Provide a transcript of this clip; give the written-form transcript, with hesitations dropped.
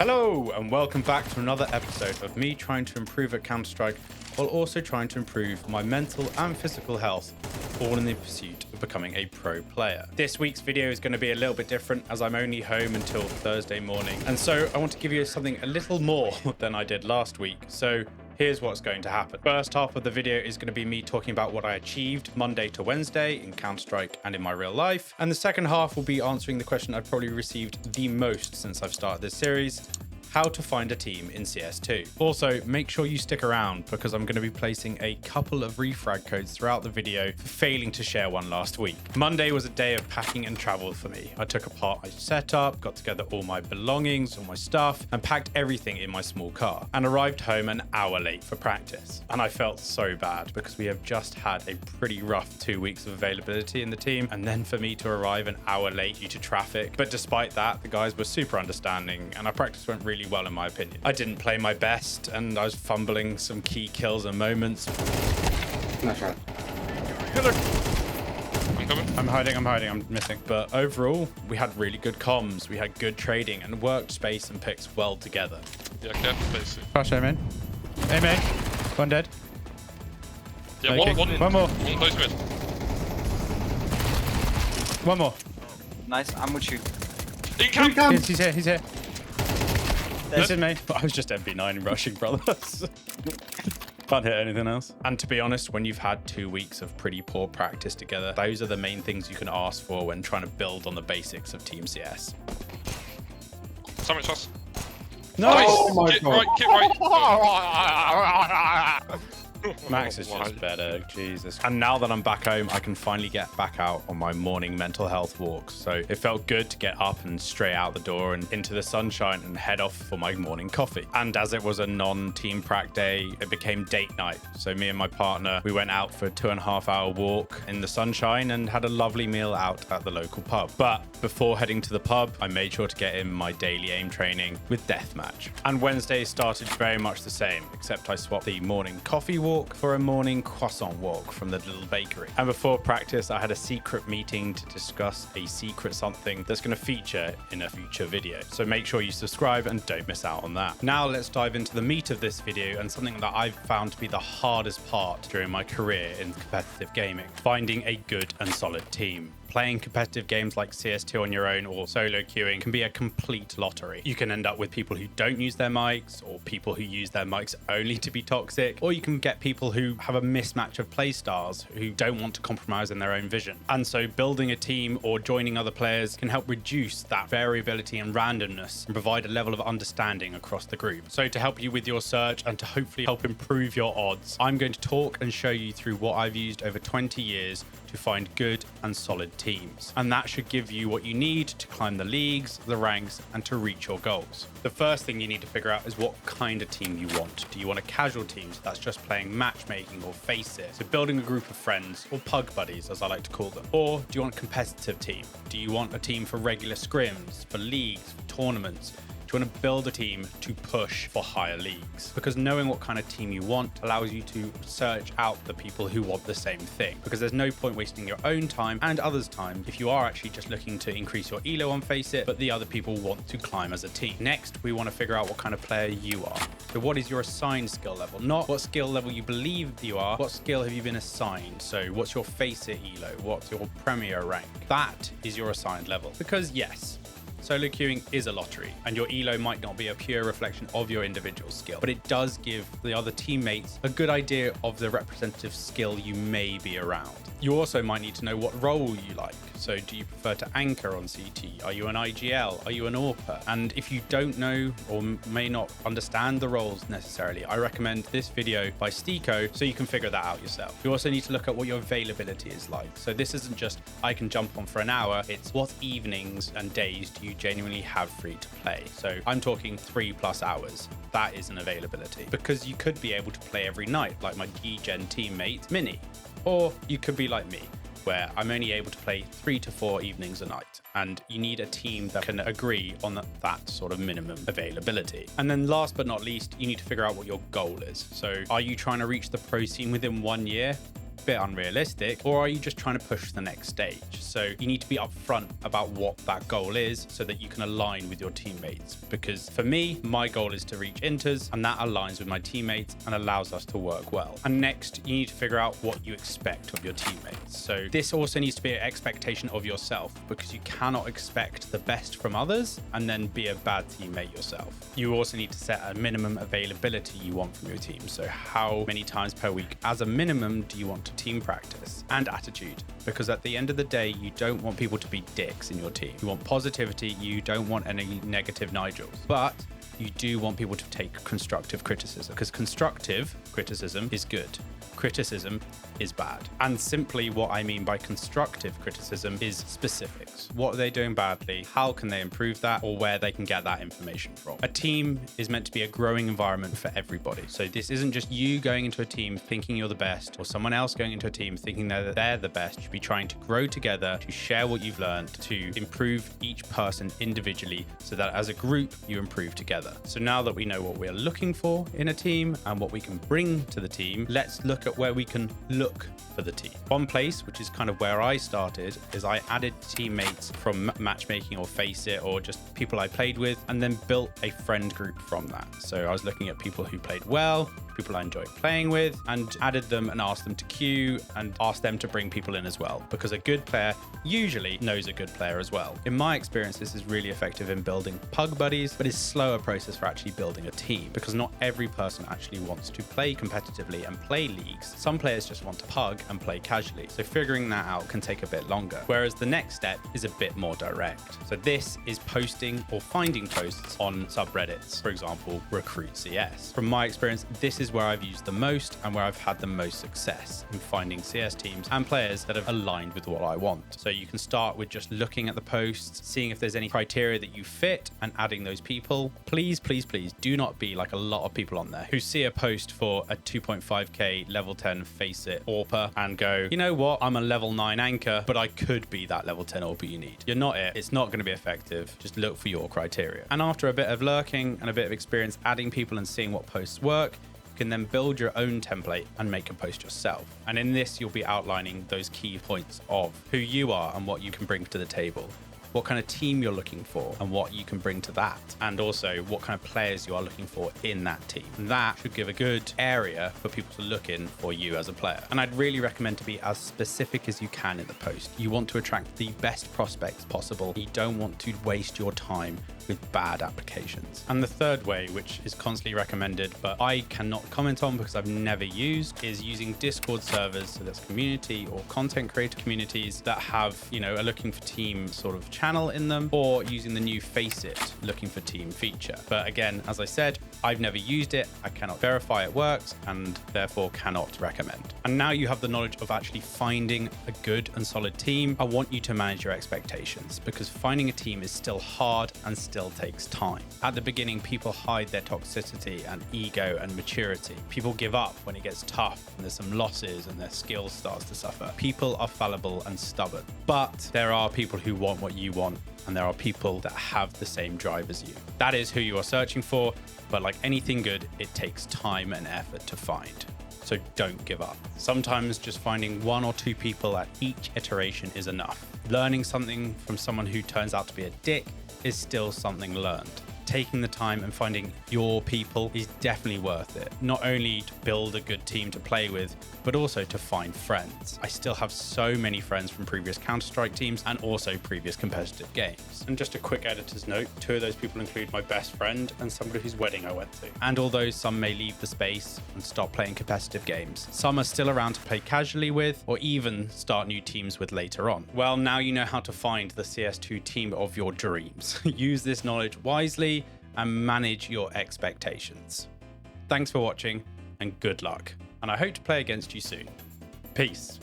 Hello and welcome back to another episode of me trying to improve at Counter-Strike while also trying to improve my mental and physical health, all in the pursuit of becoming a pro player. This week's video is going to be a little bit different as I'm only home until Thursday morning, and so I want to give you something a little more than I did last week. So here's what's going to happen. First half of the video is going to be me talking about what I achieved Monday to Wednesday in Counter-Strike and in my real life. And the second half will be answering the question I've probably received the most since I've started this series: how to find a team in CS2. Also, make sure you stick around because I'm going to be placing a couple of refrag codes throughout the video for failing to share one last week. Monday was a day of packing and travel for me. I took apart my setup, got together all my belongings, all my stuff, and packed everything in my small car and arrived home an hour late for practice. And I felt so bad because we have just had a pretty rough 2 weeks of availability in the team, and then for me to arrive an hour late due to traffic. But despite that, the guys were super understanding and our practice went really well in my opinion. I didn't play my best and I was fumbling some key kills and moments. Nice shot. Killer. I'm coming. I'm hiding, I'm missing. But overall, we had really good comms, we had good trading and worked space and picks well together. Yeah, careful, FACEIT. Crash aim in. Aim in. One dead. Yeah, Okay. one more. One close mid. One more. Nice, I'm with you. In camp! He's here. This is me. I was just MP9 rushing, brothers. Can't hit anything else. And to be honest, when you've had 2 weeks of pretty poor practice together, those are the main things you can ask for when trying to build on the basics of Team CS. Summit toss. Nice! Oh my Kit God. right, Kit right. Max is just better, Jesus. And now that I'm back home, I can finally get back out on my morning mental health walks. So it felt good to get up and straight out the door and into the sunshine and head off for my morning coffee. And as it was a non-team prac day, it became date night. So me and my partner, we went out for a 2.5 hour walk in the sunshine and had a lovely meal out at the local pub. But before heading to the pub, I made sure to get in my daily aim training with deathmatch. And Wednesday started very much the same, except I swapped the morning coffee walk for a morning croissant walk from the little bakery. And before practice, I had a secret meeting to discuss a secret something that's going to feature in a future video. So make sure you subscribe and don't miss out on that. Now let's dive into the meat of this video and something that I've found to be the hardest part during my career in competitive gaming: finding a good and solid team. Playing competitive games like CS2 on your own or solo queuing can be a complete lottery. You can end up with people who don't use their mics, or people who use their mics only to be toxic, or you can get people who have a mismatch of play styles who don't want to compromise in their own vision. And so building a team or joining other players can help reduce that variability and randomness and provide a level of understanding across the group. So to help you with your search and to hopefully help improve your odds, I'm going to talk and show you through what I've used over 20 years to find good and solid teams. And that should give you what you need to climb the leagues, the ranks, and to reach your goals. The first thing you need to figure out is what kind of team you want. Do you want a casual team that's just playing matchmaking or FACEIT, so building a group of friends, or pug buddies as I like to call them? Or do you want a competitive team? Do you want a team for regular scrims, for leagues, for tournaments? Do you want to build a team to push for higher leagues? Because knowing what kind of team you want allows you to search out the people who want the same thing. Because there's no point wasting your own time and others' time if you are actually just looking to increase your elo on FACEIT, but the other people want to climb as a team. Next, we want to figure out what kind of player you are. So what is your assigned skill level? Not what skill level you believe you are, what skill have you been assigned? So what's your FACEIT elo? What's your Premier rank? That is your assigned level. Because yes, solo queuing is a lottery, and your elo might not be a pure reflection of your individual skill, but it does give the other teammates a good idea of the representative skill you may be around. You also might need to know what role you like. So do you prefer to anchor on CT? Are you an IGL? Are you an AWPer? And if you don't know or may not understand the roles necessarily, I recommend this video by Stico so you can figure that out yourself. You also need to look at what your availability is like. So this isn't just I can jump on for an hour, it's what evenings and days do you genuinely have free to play. So I'm talking 3+ hours. That is an availability, because you could be able to play every night like my G-Gen teammate Mini, or you could be like me, where I'm only able to play 3 to 4 evenings a night, and you need a team that can agree on that sort of minimum availability. And then last but not least, you need to figure out what your goal is. So are you trying to reach the pro scene within 1 year? bit unrealistic, or are you just trying to push the next stage? So you need to be upfront about what that goal is so that you can align with your teammates. Because for me, my goal is to reach inters, and that aligns with my teammates and allows us to work well. And next, you need to figure out what you expect of your teammates. So this also needs to be an expectation of yourself, because you cannot expect the best from others and then be a bad teammate yourself. You also need to set a minimum availability you want from your team. So how many times per week as a minimum do you want to team practice? And attitude, because at the end of the day, you don't want people to be dicks in your team. You want positivity. You don't want any negative Nigels, but you do want people to take constructive criticism, because constructive criticism is good. Criticism is bad. And simply what I mean by constructive criticism is specifics. What are they doing badly? How can they improve that? Or where they can get that information from. A team is meant to be a growing environment for everybody. So this isn't just you going into a team thinking you're the best, or someone else going into a team thinking that they're the best. You should be trying to grow together, to share what you've learned, to improve each person individually, so that as a group, you improve together. So now that we know what we're looking for in a team and what we can bring to the team, let's look at where we can look for the team. One place, which is kind of where I started, is I added teammates from matchmaking or FACEIT or just people I played with, and then built a friend group from that. So I was looking at people who played well, people I enjoyed playing with, and added them and asked them to queue and asked them to bring people in as well, because a good player usually knows a good player as well. In my experience, this is really effective in building pug buddies, but it's a slower process for actually building a team, because not every person actually wants to play competitively and play leagues. Some players just want to pug and play casually. So figuring that out can take a bit longer. Whereas the next step is a bit more direct. So this is posting or finding posts on subreddits, for example, Recruit CS. From my experience, this is where I've used the most and where I've had the most success in finding CS teams and players that have aligned with what I want. So you can start with just looking at the posts, seeing if there's any criteria that you fit, and adding those people. Please, please, please do not be like a lot of people on there who see a post for a 2.5k level 10 FACEIT AWPer and go, you know what, I'm a level 9 anchor, but I could be that level 10 AWPer you need. You're not it. It's not going to be effective. Just look for your criteria. And after a bit of lurking and a bit of experience adding people and seeing what posts work, you can then build your own template and make a post yourself. And in this, you'll be outlining those key points of who you are and what you can bring to the table, what kind of team you're looking for and what you can bring to that, and also what kind of players you are looking for in that team. And that should give a good area for people to look in for you as a player. And I'd really recommend to be as specific as you can in the post. You want to attract the best prospects possible. You don't want to waste your time with bad applications. And the third way, which is constantly recommended, but I cannot comment on because I've never used, is using Discord servers. So that's community or content creator communities that have, are looking for team sort of channel in them, or using the new FACEIT looking for team feature. But again, as I said, I've never used it. I cannot verify it works and therefore cannot recommend. And now you have the knowledge of actually finding a good and solid team. I want you to manage your expectations, because finding a team is still hard and still takes time. At the beginning, people hide their toxicity and ego and maturity. People give up when it gets tough and there's some losses and their skill starts to suffer. People are fallible and stubborn, but there are people who want what you want, and there are people that have the same drive as you. That is who you are searching for, but like anything good, it takes time and effort to find. So don't give up. Sometimes just finding one or two people at each iteration is enough. Learning something from someone who turns out to be a dick is still something learned. Taking the time and finding your people is definitely worth it. Not only to build a good team to play with, but also to find friends. I still have so many friends from previous Counter-Strike teams and also previous competitive games. And just a quick editor's note, 2 of those people include my best friend and somebody whose wedding I went to. And although some may leave the space and stop playing competitive games, some are still around to play casually with, or even start new teams with later on. Well, now you know how to find the CS2 team of your dreams. Use this knowledge wisely and manage your expectations. Thanks for watching and good luck. And I hope to play against you soon. Peace.